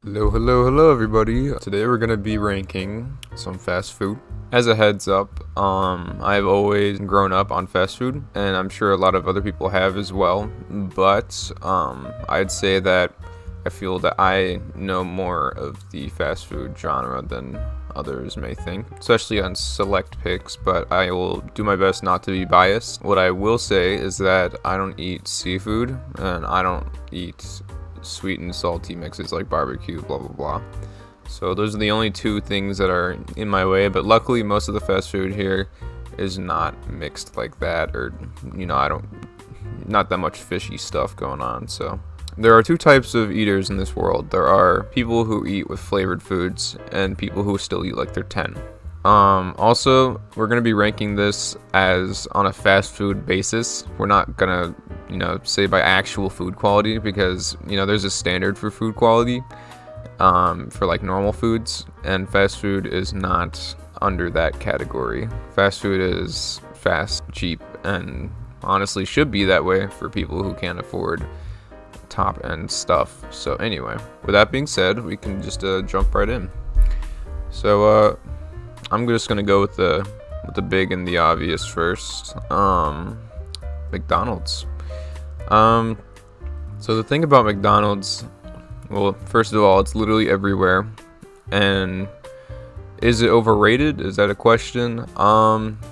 Hello everybody. Today we're gonna be ranking some fast food. As a heads up, I've always grown up on fast food, and I'm sure a lot of other people have as well. But I'd say that I feel that I know more of the fast food genre than others may think, especially on select picks, but I will do my best not to be biased. What I will say is that I don't eat seafood, and I don't eat sweet and salty mixes like barbecue, blah blah blah. So those are the only two things that are in my way, but luckily most of the fast food here is not mixed like that, or not that much fishy stuff going on. So there are two types of eaters in this world. There are people who eat with flavored foods and people who still eat like they're 10. Also, we're going to be ranking this as on a fast food basis. We're not going to, say by actual food quality, because, there's a standard for food quality, for like normal foods, and fast food is not under that category. Fast food is fast, cheap, and honestly should be that way for people who can't afford top end stuff. So anyway, with that being said, we can just jump right in. So I'm just gonna go with the big and the obvious first. McDonald's. So the thing about McDonald's, well, first of all, it's literally everywhere. And is it overrated? Is that a question?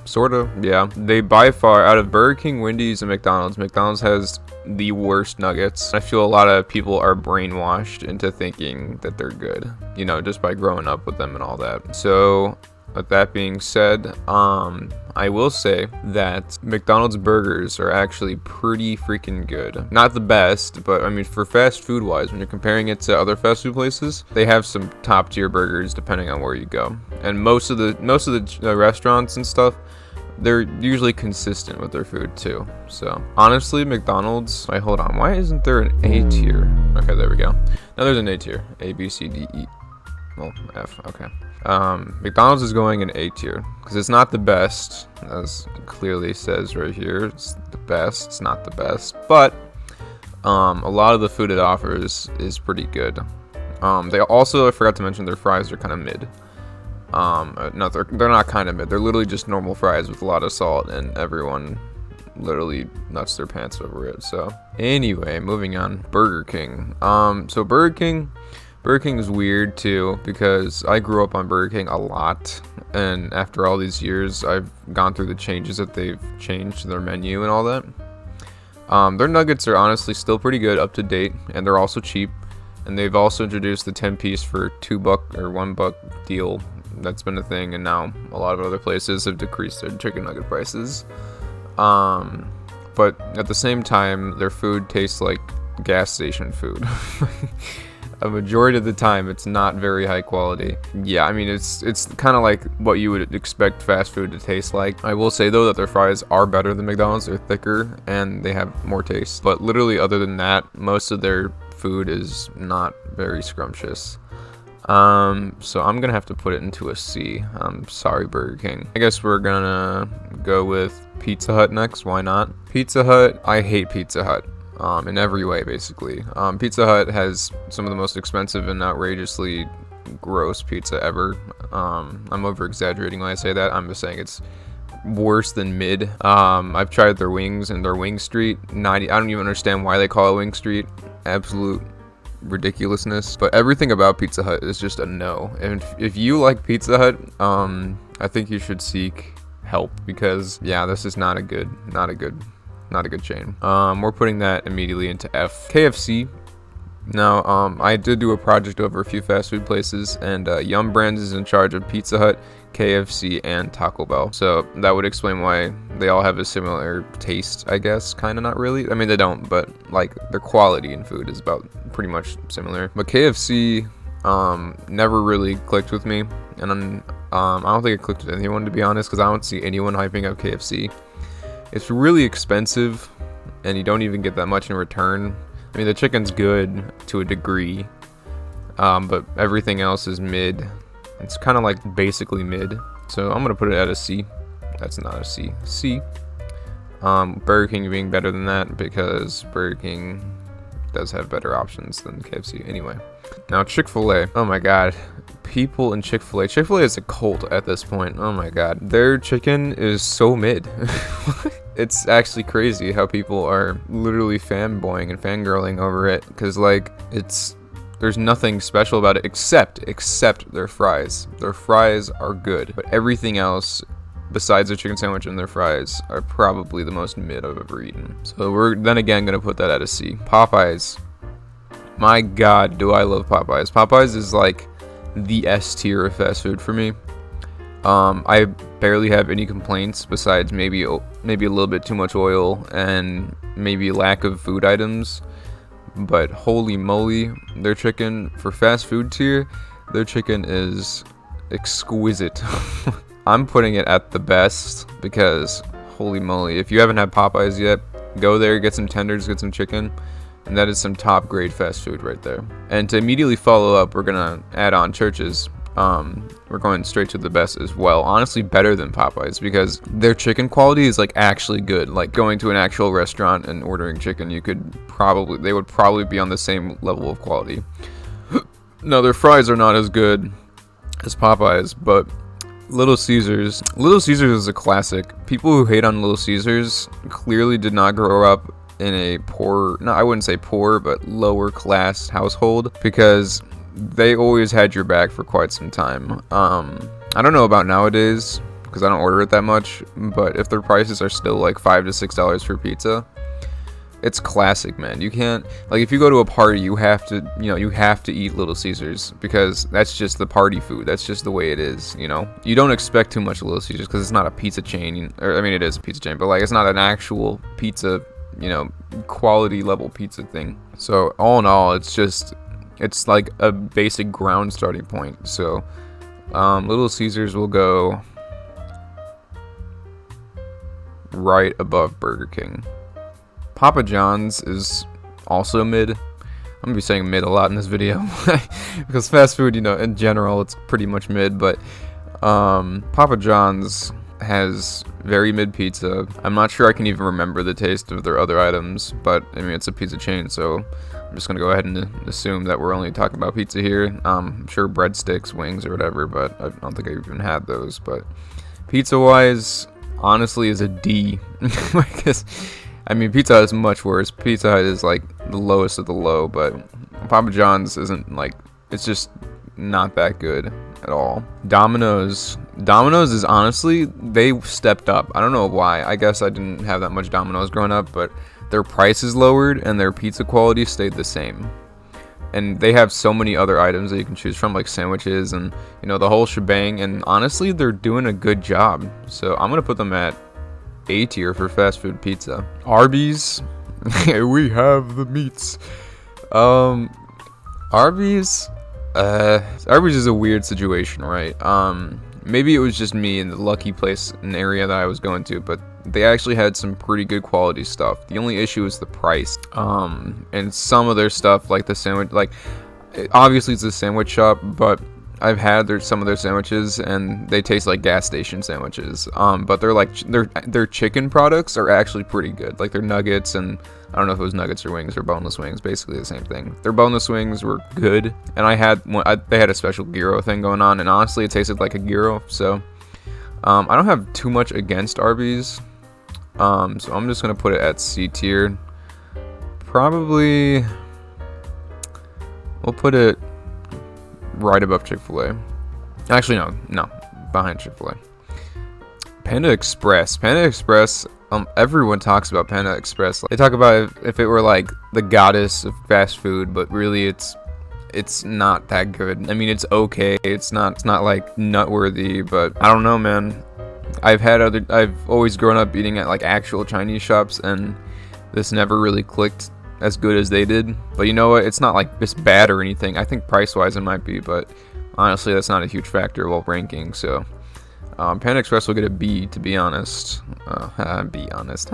Sort of, yeah. They by far, out of Burger King, Wendy's, and McDonald's has the worst nuggets. I feel a lot of people are brainwashed into thinking that they're good, just by growing up with them and all that. So with that being said, I will say that McDonald's burgers are actually pretty freaking good. Not the best, but I mean, for fast food wise, when you're comparing it to other fast food places, they have some top tier burgers depending on where you go. And most of the restaurants and stuff, they're usually consistent with their food too. So honestly, McDonald's, wait, hold on, why isn't there an A tier? Okay, there we go. Now there's an A tier. A, B, C, D, E. Well, F, okay. McDonald's is going in A tier because it's not the best, as it clearly says right here. It's the best. It's not the best, but a lot of the food it offers is pretty good. They also, I forgot to mention, their fries are kind of mid. No, they're not kind of mid. They're literally just normal fries with a lot of salt, and everyone literally nuts their pants over it. So anyway, moving on. Burger King. So Burger King is weird too, because I grew up on Burger King a lot, and after all these years, I've gone through the changes that they've changed to their menu and all that. Their nuggets are honestly still pretty good, up to date, and they're also cheap. And they've also introduced the 10-piece for $2 or $1 deal. That's been a thing, and now a lot of other places have decreased their chicken nugget prices. But at the same time, their food tastes like gas station food. A majority of the time, it's not very high quality. Yeah, I mean, it's kind of like what you would expect fast food to taste like. I will say, though, that their fries are better than McDonald's. They're thicker, and they have more taste. But literally, other than that, most of their food is not very scrumptious. So I'm gonna have to put it into a C. I'm sorry, Burger King. I guess we're gonna go with Pizza Hut next. Why not? Pizza Hut, I hate Pizza Hut. In every way, basically. Pizza Hut has some of the most expensive and outrageously gross pizza ever. I'm over exaggerating when I say that. I'm just saying it's worse than mid. I've tried their wings and their Wing Street. I don't even understand why they call it Wing Street. Absolute ridiculousness. But everything about Pizza Hut is just a no. And if you like Pizza Hut, I think you should seek help, because yeah, this is not a good chain. We're putting that immediately into F. KFC. Now, I did do a project over a few fast food places, and Yum Brands is in charge of Pizza Hut, KFC, and Taco Bell. So that would explain why they all have a similar taste, I guess. Kind of, not really. I mean, they don't, but like their quality in food is about pretty much similar. But KFC never really clicked with me, and I don't think it clicked with anyone, to be honest, because I don't see anyone hyping up KFC. It's really expensive, and you don't even get that much in return. I mean, the chicken's good to a degree, but everything else is mid. It's kind of like basically mid. So I'm going to put it at a C. That's not a C. C. Burger King being better than that, because Burger King does have better options than KFC. Anyway, now Chick-fil-A. Oh my god. People in Chick-fil-A. Chick-fil-A is a cult at this point. Oh my god. Their chicken is so mid. It's actually crazy how people are literally fanboying and fangirling over it. Because, like, there's nothing special about it except their fries. Their fries are good. But everything else besides their chicken sandwich and their fries are probably the most mid I've ever eaten. So we're then again going to put that at a C. Popeyes. My god, do I love Popeyes. Popeyes is like the S tier of fast food for me. I barely have any complaints besides maybe a little bit too much oil and maybe lack of food items. But holy moly, their chicken for fast food tier, their chicken is exquisite. I'm putting it at the best because holy moly, if you haven't had Popeyes yet, go there, get some tenders, get some chicken, and that is some top grade fast food right there. And to immediately follow up, we're gonna add on Church's. We're going straight to the best as well. Honestly, better than Popeyes because their chicken quality is like actually good. Like going to an actual restaurant and ordering chicken, they would probably be on the same level of quality. No, their fries are not as good as Popeyes, but Little Caesars is a classic. People who hate on Little Caesars clearly did not grow up in a I wouldn't say poor, but lower class household because they always had your back for quite some time. I don't know about nowadays because I don't order it that much, but if their prices are still like $5 to $6 for pizza, it's classic, man. You can't, like, if you go to a party, you have to eat Little Caesars because that's just the party food. That's just the way it is, you know. You don't expect too much of Little Caesars because it's not a pizza chain, or I mean, it is a pizza chain, but like it's not an actual pizza, you know, quality level pizza thing. So all in all, it's like a basic ground starting point. So Little Caesars will go right above Burger King. Papa John's is also mid. I'm gonna be saying mid a lot in this video because fast food, you know, in general, it's pretty much mid. But Papa John's has very mid pizza. I'm not sure I can even remember the taste of their other items, but I mean, it's a pizza chain, so I'm just gonna go ahead and assume that we're only talking about pizza here. I'm sure breadsticks, wings, or whatever, but I don't think I even had those. But pizza-wise, honestly, is a D. Because I mean, Pizza Hut is much worse. Pizza Hut is like the lowest of the low, but Papa John's isn't like, it's just not that good at all. Domino's is honestly, they stepped up. I don't know why. I guess I didn't have that much Domino's growing up, but their prices lowered and their pizza quality stayed the same. And they have so many other items that you can choose from, like sandwiches and, you know, the whole shebang. And honestly, they're doing a good job. So I'm going to put them at A tier for fast food pizza. Arby's, we have the meats. Arby's is a weird situation, right? Maybe it was just me in the lucky place and area that I was going to, but they actually had some pretty good quality stuff. The only issue is the price. And some of their stuff, like the sandwich, like obviously it's a sandwich shop, but I've had some of their sandwiches and they taste like gas station sandwiches. But their chicken products are actually pretty good. Like their nuggets, and I don't know if it was nuggets or wings or boneless wings, basically the same thing. Their boneless wings were good, and they had a special gyro thing going on, and honestly it tasted like a gyro. So I don't have too much against Arby's. So I'm just gonna put it at C tier. Probably we'll put it right above Chick-fil-A. Actually, no, behind Chick-fil-A. Panda Express. Everyone talks about Panda Express. They talk about if it were like the goddess of fast food, but really it's not that good. I mean, it's okay. It's not like nut-worthy, but I don't know, man. I've always grown up eating at like actual Chinese shops, and this never really clicked as good as they did. But you know what, it's not like it's bad or anything. I think price wise it might be, but honestly that's not a huge factor while ranking. So Panda Express will get a B, to be honest. Be honest.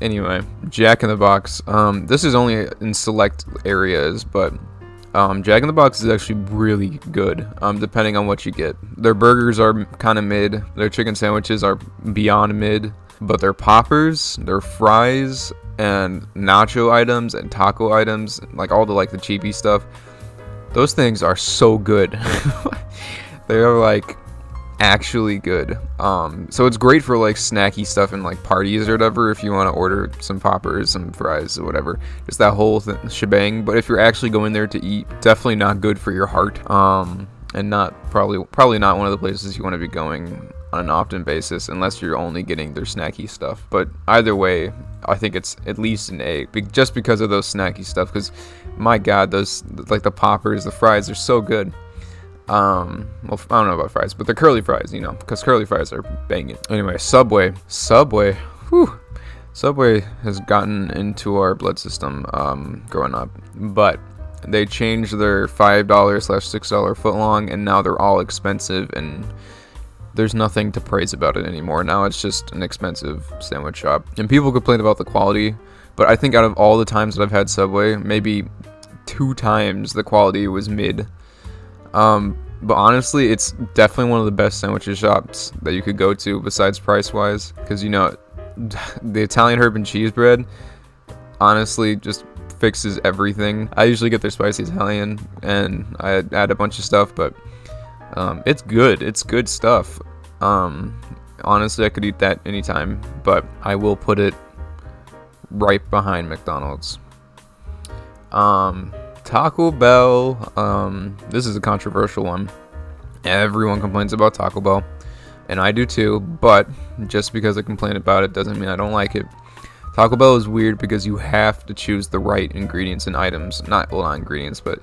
Anyway, Jack in the Box. This is only in select areas, but Jack in the Box is actually really good, depending on what you get. Their burgers are kind of mid. Their chicken sandwiches are beyond mid. But their poppers, their fries, and nacho items and taco items, like all the like the cheapy stuff. Those things are so good. They are like actually good. So it's great for like snacky stuff and like parties or whatever, if you want to order some poppers, some fries or whatever, just that whole shebang. But if you're actually going there to eat, definitely not good for your heart, and not probably not one of the places you want to be going on an often basis, unless you're only getting their snacky stuff. But either way, I think it's at least an A, just because of those snacky stuff, because my god, those like the poppers, the fries are so good. Well, I don't know about fries, but they're curly fries, you know, because curly fries are banging. Anyway, Subway, whew. Subway has gotten into our blood system growing up, but they changed their $5/$6 footlong, and now they're all expensive, and there's nothing to praise about it anymore. Now it's just an expensive sandwich shop, and people complain about the quality, but I think out of all the times that I've had Subway, maybe 2 times the quality was mid. But honestly, it's definitely one of the best sandwich shops that you could go to, besides price-wise, because, you know, the Italian herb and cheese bread honestly just fixes everything. I usually get their spicy Italian, and I add a bunch of stuff, but it's good stuff. Honestly, I could eat that anytime, but I will put it right behind McDonald's. Taco Bell, this is a controversial one. Everyone complains about Taco Bell, and I do too, but just because I complain about it doesn't mean I don't like it. Taco Bell is weird because you have to choose the right ingredients and items. Not ingredients, but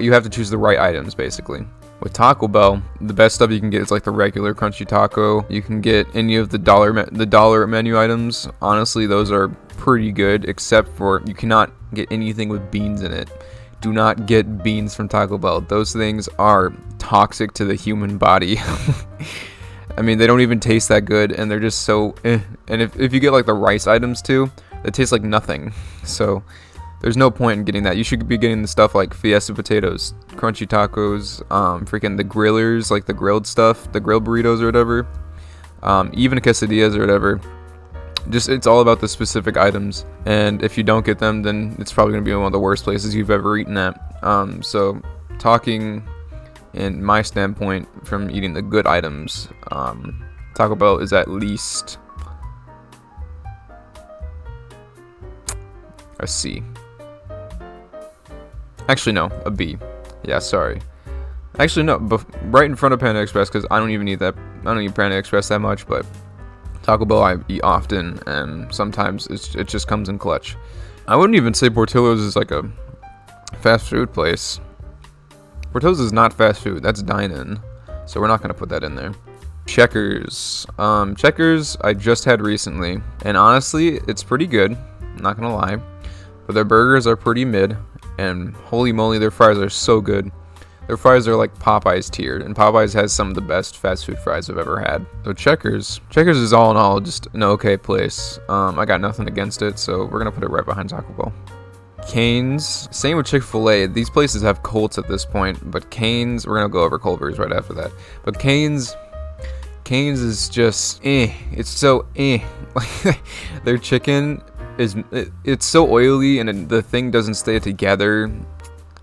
you have to choose the right items, basically. With Taco Bell, the best stuff you can get is like the regular crunchy taco. You can get any of the dollar menu items. Honestly, those are pretty good, except for you cannot get anything with beans in it. Do not get beans from Taco Bell. Those things are toxic to the human body. I mean, they don't even taste that good, and they're just so eh. And if you get like the rice items too, they taste like nothing. So there's no point in getting that. You should be getting the stuff like Fiesta potatoes, crunchy tacos, freaking the grillers, like the grilled stuff, the grilled burritos or whatever, even quesadillas or whatever. Just, it's all about the specific items, and if you don't get them, then it's probably going to be one of the worst places you've ever eaten at. So talking in my standpoint from eating the good items, Taco Bell is at least a C. Actually, no, a B. Yeah, sorry. Actually, no, right in front of Panda Express, because I don't even eat Panda Express that much, but Taco Bell I eat often, and sometimes it just comes in clutch. I wouldn't even say Portillo's is like a fast food place. Portillo's is not fast food, that's dine-in, so we're not going to put that in there. Checkers. Checkers I just had recently, and honestly, it's pretty good, I'm not going to lie, but their burgers are pretty mid, and holy moly, their fries are so good. Their fries are like Popeyes tiered, and Popeyes has some of the best fast food fries I've ever had. So Checkers is all in all just an okay place. I got nothing against it, so we're gonna put it right behind Taco Bell. Cane's, same with Chick-fil-A. These places have cults at this point, but Cane's, we're gonna go over Culver's right after that. But Cane's is just it's so Their chicken it's so oily, and the thing doesn't stay together.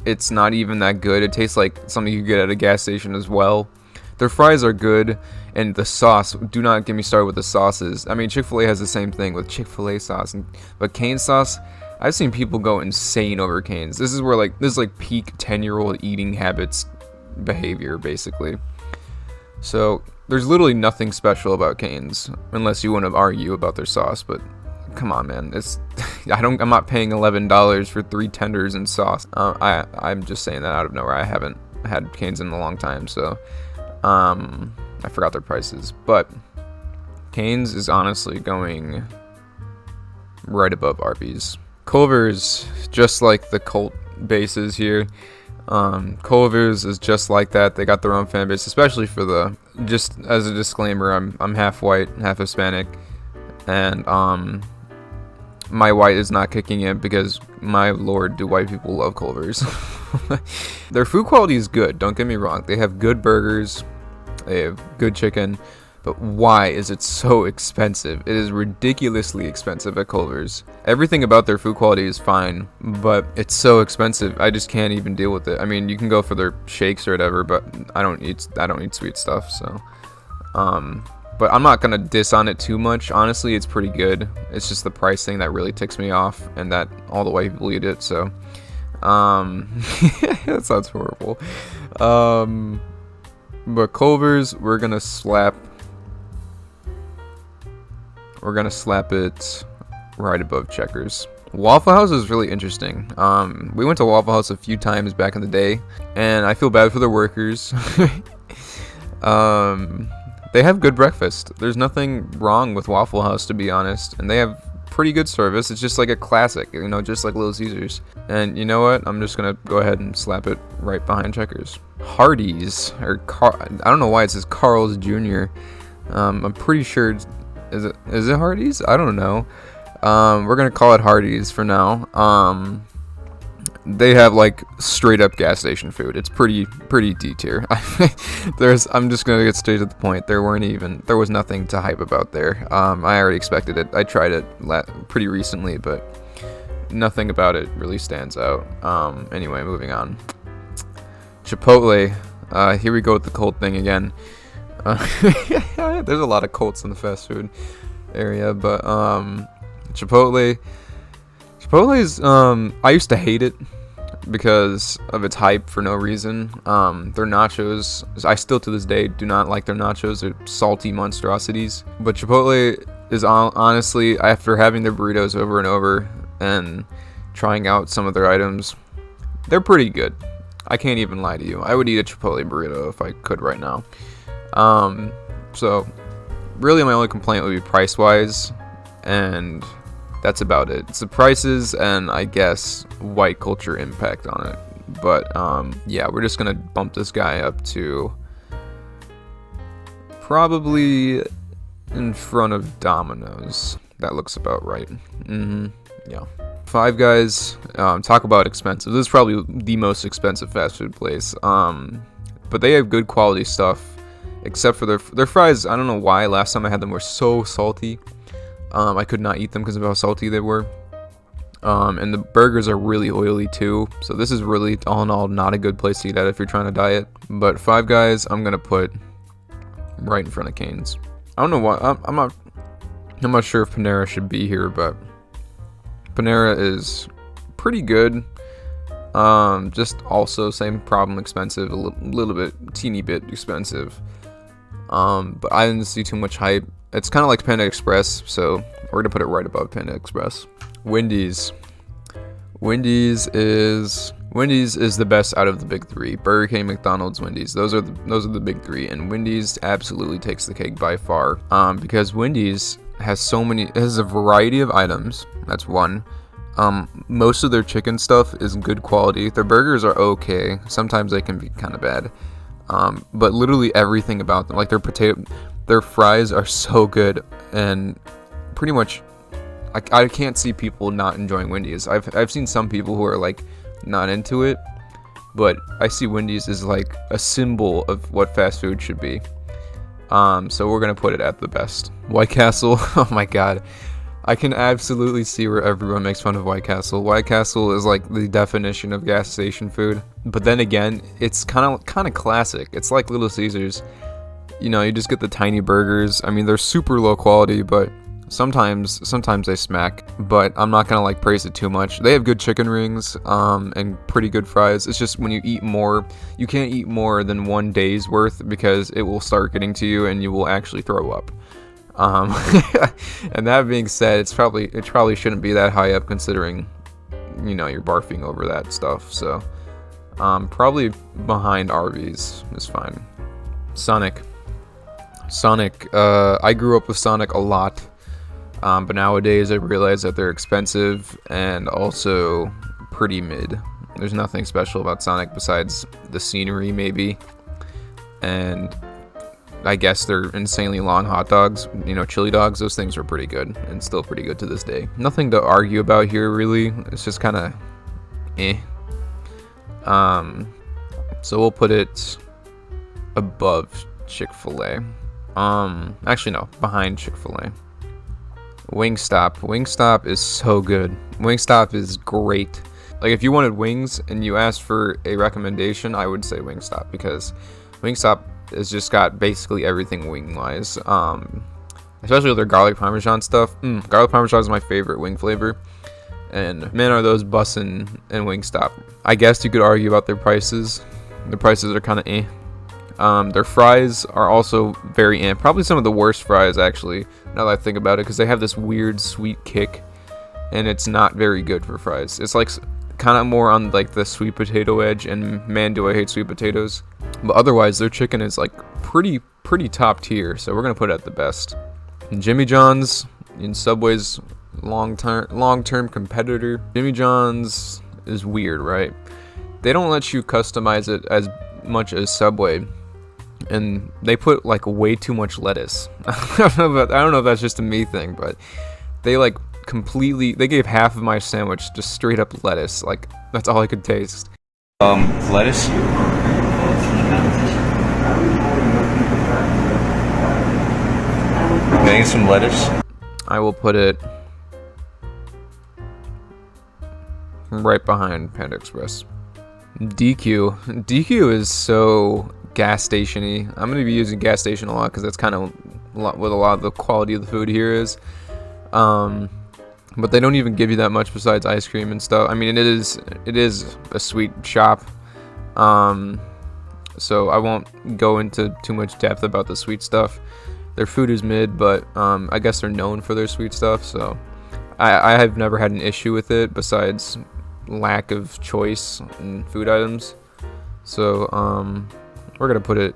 It's not even that good. It tastes like something you get at a gas station as well. Their fries are good, and the sauce, do not get me started with the sauces. I mean, Chick-fil-A has the same thing with Chick-fil-A sauce, but Cane's sauce, I've seen people go insane over Cane's. This is like peak 10-year-old eating habits behavior, basically. So there's literally nothing special about Cane's, unless you want to argue about their sauce, but come on, man. I'm not paying $11 for 3 tenders and sauce. I'm just saying that out of nowhere. I haven't had Cane's in a long time, so I forgot their prices. But Cane's is honestly going right above Arby's. Culver's, just like the cult bases here. Culver's is just like that. They got their own fan base, especially for just as a disclaimer, I'm half white, half Hispanic, and my white is not kicking in because, my lord, do white people love Culver's. Their food quality is good, don't get me wrong. They have good burgers, they have good chicken, But why is it so expensive? It is ridiculously expensive at Culver's. Everything about their food quality is fine, but it's so expensive. I just can't even deal with it. I mean, you can go for their shakes or whatever, but I don't eat sweet stuff, so but I'm not gonna diss on it too much. Honestly, it's pretty good. It's just the price thing that really ticks me off, and that all the white people eat it. So, that sounds horrible. But Culver's, we're gonna slap it right above Checkers. Waffle House is really interesting. We went to Waffle House a few times back in the day, and I feel bad for the workers. They have good breakfast. There's nothing wrong with Waffle House, to be honest, and they have pretty good service. It's just like a classic, you know, just like Little Caesars. And you know what? I'm just gonna go ahead and slap it right behind Checkers. Hardee's, or I don't know why it says Carl's Jr. I'm pretty sure is it Hardee's? I don't know. We're gonna call it Hardee's for now. They have like straight up gas station food. It's pretty D tier. I'm just gonna get straight to the point. There was nothing to hype about there. I already expected it. I tried it pretty recently, but nothing about it really stands out. Anyway, moving on. Chipotle. Here we go with the cult thing again. There's a lot of cults in the fast food area, but Chipotle's, I used to hate it because of its hype for no reason. Their nachos, I still to this day do not like their nachos. They're salty monstrosities. But Chipotle is honestly, after having their burritos over and over and trying out some of their items, they're pretty good. I can't even lie to you. I would eat a Chipotle burrito if I could right now. So really my only complaint would be price-wise, and that's about it. It's the prices and I guess white culture impact on it. But yeah, we're just gonna bump this guy up to probably in front of Domino's. That looks about right. Yeah. Five Guys, talk about expensive. This is probably the most expensive fast food place. But they have good quality stuff, except for their fries. I don't know why. Last time I had them were so salty. I could not eat them because of how salty they were. And the burgers are really oily too. So this is really, all in all, not a good place to eat at if you're trying to diet. But Five Guys, I'm gonna put right in front of Cane's. I don't know why. I'm not sure if Panera should be here, but Panera is pretty good. Just also same problem, expensive, a little bit, teeny bit expensive. But I didn't see too much hype. It's kind of like Panda Express, so we're gonna put it right above Panda Express. Wendy's is the best out of the big three. Burger King, McDonald's, Wendy's. Those are the big three, and Wendy's absolutely takes the cake by far. Because Wendy's has a variety of items. That's one. Most of their chicken stuff is good quality. Their burgers are okay. Sometimes they can be kind of bad. But literally everything about them, like their fries are so good, and pretty much I can't see people not enjoying Wendy's. I've seen some people who are like not into it, but I see Wendy's as like a symbol of what fast food should be. So we're gonna put it at the best. White Castle, oh my god. I can absolutely see where everyone makes fun of White Castle. White Castle is like the definition of gas station food. But then again, it's kind of classic. It's like Little Caesars. You know, you just get the tiny burgers. I mean, they're super low quality, but sometimes they smack. But I'm not gonna like praise it too much. They have good chicken rings, and pretty good fries. It's just when you eat more, you can't eat more than one day's worth because it will start getting to you and you will actually throw up. And that being said, it probably shouldn't be that high up considering, you know, you're barfing over that stuff. So probably behind Arby's is fine. Sonic, I grew up with Sonic a lot, but nowadays I realize that they're expensive and also pretty mid. There's nothing special about Sonic besides the scenery maybe, and I guess they're insanely long hot dogs, you know, chili dogs. Those things are pretty good and still pretty good to this day. Nothing to argue about here, really. It's just kind of eh. So we'll put it above Chick-fil-A. Actually no, behind Chick-fil-A. Wingstop. Wingstop is so good. Wingstop is great. Like, if you wanted wings and you asked for a recommendation, I would say Wingstop, because Wingstop has just got basically everything wing-wise. Especially with their garlic parmesan stuff. Garlic parmesan is my favorite wing flavor. And man, are those bussin' in Wingstop. I guess you could argue about their prices. The prices are kind of eh. Their fries are also very eh. Probably some of the worst fries, actually, now that I think about it, because they have this weird sweet kick, and it's not very good for fries. It's like kind of more on like the sweet potato edge, and man, do I hate sweet potatoes. But otherwise, their chicken is like pretty top tier, so we're gonna put it at the best. And Jimmy John's, in Subway's long-term competitor. Jimmy John's is weird, right? They don't let you customize it as much as Subway, and they put like way too much lettuce. I don't know if that's just a me thing, but they like they gave half of my sandwich just straight up lettuce. Like, that's all I could taste. Lettuce. Can I get some lettuce? I will put it right behind Panda Express. DQ is so gas station-y. I'm going to be using gas station a lot because that's kind of what a lot of the quality of the food here is. But they don't even give you that much besides ice cream and stuff. I mean, it is a sweet shop. So I won't go into too much depth about the sweet stuff. Their food is mid, but I guess they're known for their sweet stuff. So I have never had an issue with it besides lack of choice in food items. So we're gonna put it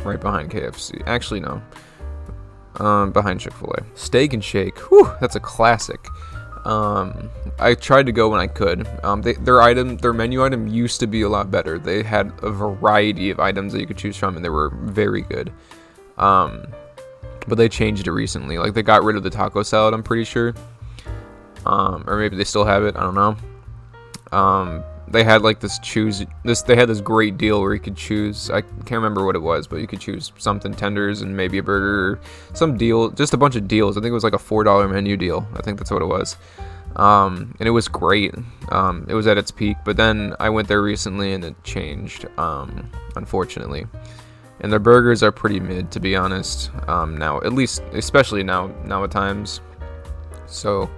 right behind KFC. Actually, no. Behind Chick-fil-A. Steak and Shake. Whew, that's a classic. I tried to go when I could. Their menu item used to be a lot better. They had a variety of items that you could choose from, and they were very good. But they changed it recently. Like, they got rid of the taco salad, I'm pretty sure. Or maybe they still have it. I don't know. They had like they had this great deal where you could choose, I can't remember what it was, but you could choose something tenders and maybe a burger, or some deal, just a bunch of deals. I think it was like a $4 menu deal. I think that's what it was. And it was great. It was at its peak, but then I went there recently and it changed, unfortunately. And their burgers are pretty mid, to be honest. Now, at least, especially now at times. So,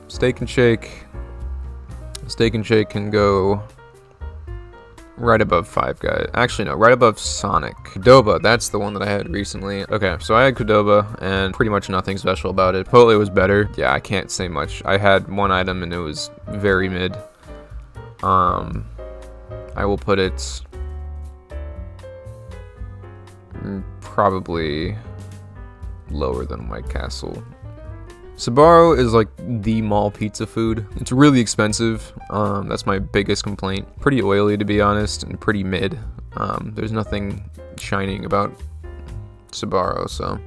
Steak and Shake. Steak and Shake can go right above Five Guys. Actually, no, right above Sonic. Qdoba, that's the one that I had recently. Okay, so I had Qdoba, and pretty much nothing special about it. Chipotle was better. Yeah, I can't say much. I had one item, and it was very mid. I will put it probably lower than White Castle. Sbarro is like the mall pizza food. It's really expensive. That's my biggest complaint. Pretty oily, to be honest, and pretty mid. There's nothing shining about Sbarro, so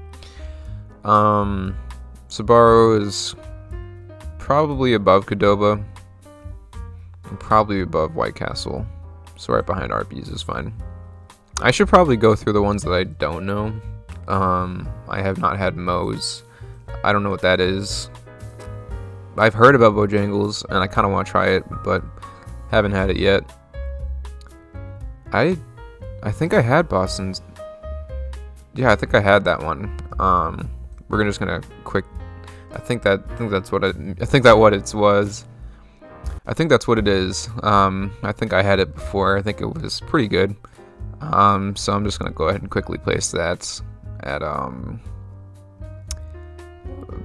Sbarro is probably above Qdoba and probably above White Castle. So right behind Arby's is fine. I should probably go through the ones that I don't know. I have not had Moe's. I don't know what that is. I've heard about Bojangles, and I kind of want to try it, but haven't had it yet. I think I had Boston's. Yeah, I think I had that one. We're just gonna quick. I think that's what it was. I think that's what it is. I think I had it before. I think it was pretty good. So I'm just gonna go ahead and quickly place that at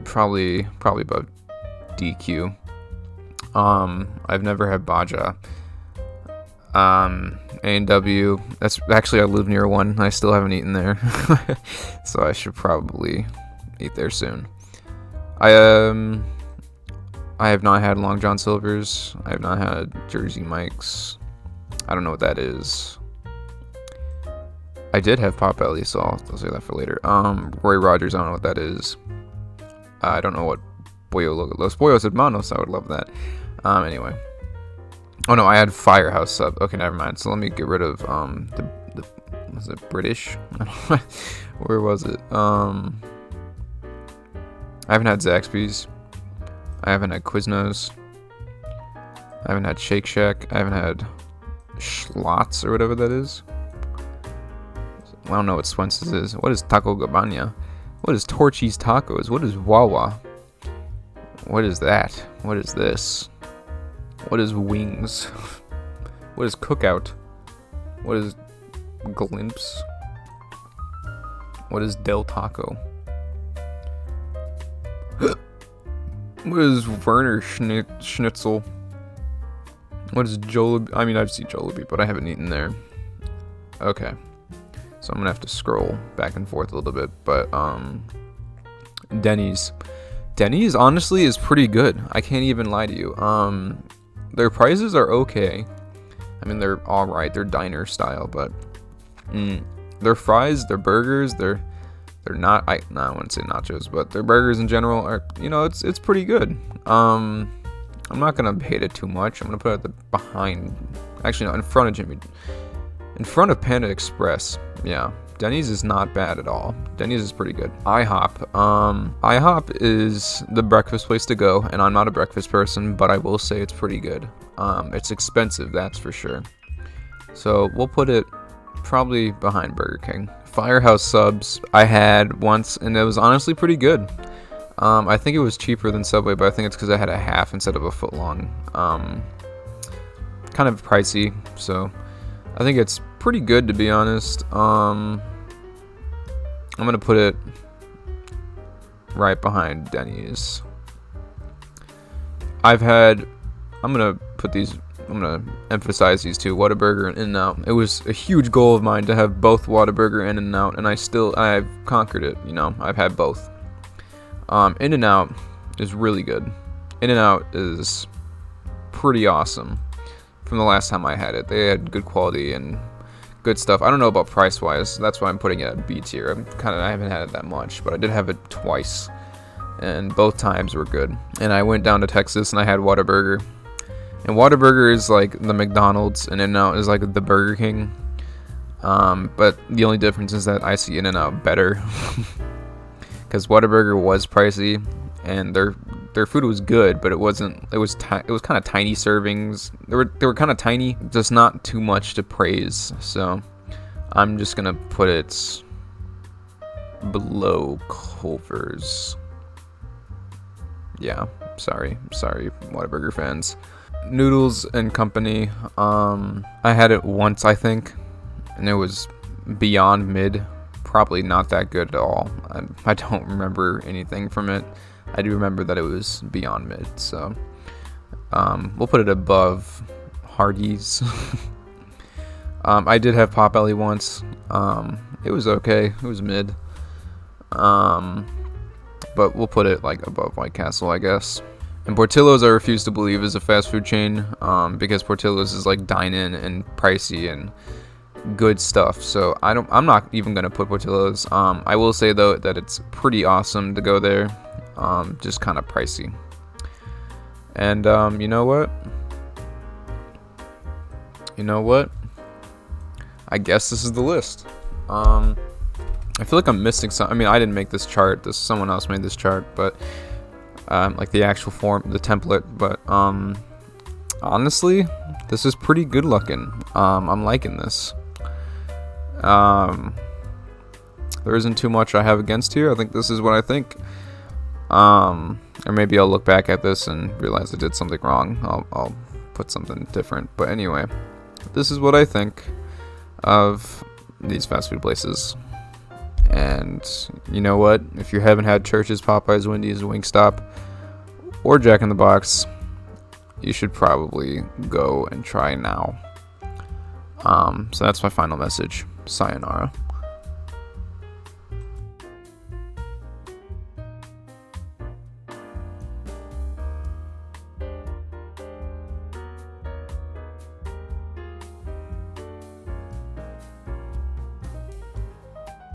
probably above DQ. I've never had Baja. A&W. That's actually, I live near one. I still haven't eaten there, so I should probably eat there soon. I have not had Long John Silver's. I have not had Jersey Mike's. I don't know what that is. I did have Potbelly, so I'll say that for later. Roy Rogers, I don't know what that is. I don't know what Los Pollos Hermanos. I would love that. Anyway. Oh no, I had Firehouse Subs. Okay, never mind. So let me get rid of Was it British? I don't know. Where was it? I haven't had Zaxby's. I haven't had Quiznos. I haven't had Shake Shack. I haven't had Schlotz or whatever that is. I don't know what Swensen's is. What is Taco Gabbana? What is Torchy's Tacos? What is Wawa? What is that? What is this? What is Wings? What is Cookout? What is Glimpse? What is Del Taco? What is Werner Schnitzel? What is Jollibee? I mean, I've seen Jollibee, but I haven't eaten there. Okay. So I'm gonna have to scroll back and forth a little bit, but Denny's honestly is pretty good. I can't even lie to you. Their prices are okay. I mean, they're all right. They're diner style, but their fries, their burgers, they're not. I wouldn't say nachos, but their burgers in general are, it's pretty good. I'm not gonna hate it too much. I'm gonna put it in front of Panda Express. Yeah, Denny's is not bad at all. Denny's is pretty good. Ihop. Ihop is the breakfast place to go, and I'm not a breakfast person, but I will say it's pretty good. It's expensive, that's for sure. So we'll put it probably behind Burger King. Firehouse Subs I had once, and it was honestly pretty good. I think it was cheaper than Subway, but I think it's because I had a half instead of a foot long. Kind of pricey, so I think it's pretty good, to be honest. I'm gonna put it right behind Denny's. I'm gonna emphasize these two, Whataburger and In-N-Out. It was a huge goal of mine to have both Whataburger and In-N-Out, and I've conquered it. I've had both. In-N-Out is really good. In-N-Out is pretty awesome. From the last time I had it, they had good quality and good stuff. I don't know about price wise. That's why I'm putting it at B tier. I haven't had it that much, but I did have it twice, and both times were good. And I went down to Texas and I had Whataburger. And Whataburger is like the McDonald's, and In-N-Out is like the Burger King. But the only difference is that I see In-N-Out better. Because Whataburger was pricey, and their food was good, but it was kind of tiny servings. They were kind of tiny, just not too much to praise. So I'm just gonna put it below Culver's. Yeah, sorry Whataburger fans. Noodles Company. I had it once, I think, and it was beyond mid. Probably not that good at all. I don't remember anything from it. I do remember that it was beyond mid, so we'll put it above Hardee's. I did have Potbelly once. It was okay. It was mid. But we'll put it like above White Castle, I guess. And Portillo's, I refuse to believe, is a fast food chain, because Portillo's is like dine-in and pricey and good stuff. So I'm not even gonna put Portillo's. I will say though that it's pretty awesome to go there. Just kind of pricey. And you know what? I guess this is the list. I feel like I'm missing some. I mean, I didn't make this chart. Someone else made this chart, but like the actual form, the template. But honestly, this is pretty good looking. I'm liking this. There isn't too much I have against here. I think this is what I think. Or maybe I'll look back at this and realize I did something wrong. I'll put something different. But anyway, this is what I think of these fast food places. And you know what? If you haven't had Church's, Popeyes, Wendy's, Wingstop, or Jack in the Box, you should probably go and try now. So that's my final message. Sayonara.